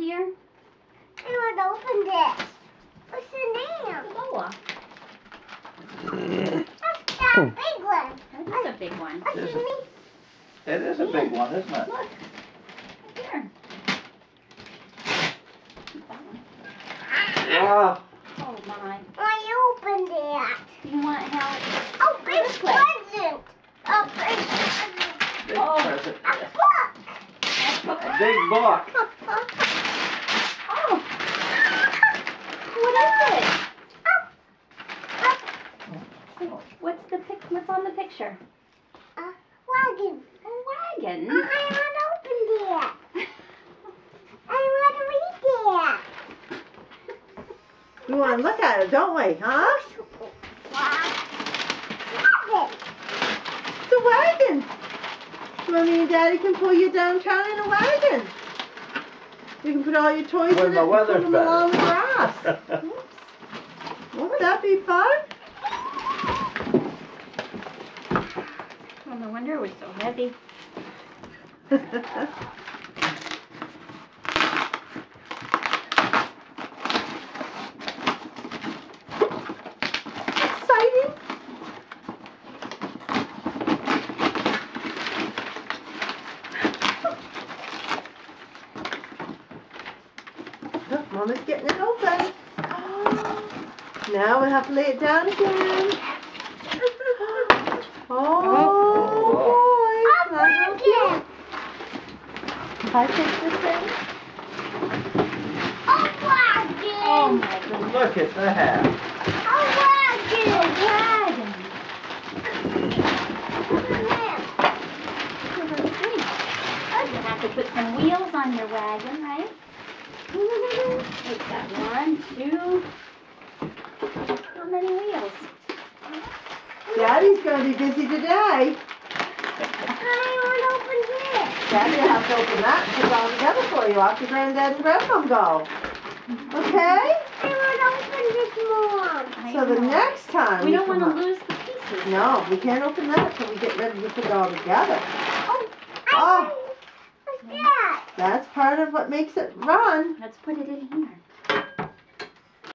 here? I want to open this. What's the name? The boa. That's that big one. That is a big one. What's the name? It is a big one, isn't it? Look. Right there. Keep that one. Wow. Oh my. I opened it. Do you want help? Oh, big This way. present. Oh, big present. Big Oh. present. A book. A big book. Oh. What is it? What's on the picture? A wagon. A wagon. I want to open it. I want to read it. We want to look at it, don't we, huh? It's a wagon. Mommy and Daddy can pull you downtown in a wagon. You can put all your toys When in the it and weather's put them better. along the grass. Won't that be fun? Oh, no wonder it was so heavy. Exciting. Look, Mama's getting it open. Now we have to lay it down again. Oh, boy. Can I help you? If I take this in? A wagon. Oh my goodness. Look at that. A wagon. Wagon. What's the name? You have to put some wheels on your wagon, right? Take that 1, 2. How many wheels? Daddy's going to be busy today. I want to open this. Daddy will have to open that and put it all together for you after Granddad and Grandma go. Okay? I want to open this more. I So the know. next time We don't want come to up- lose the pieces. No, we can't open that until we get ready to put it all together. What's that? That's part of what makes it run. Let's put it in here.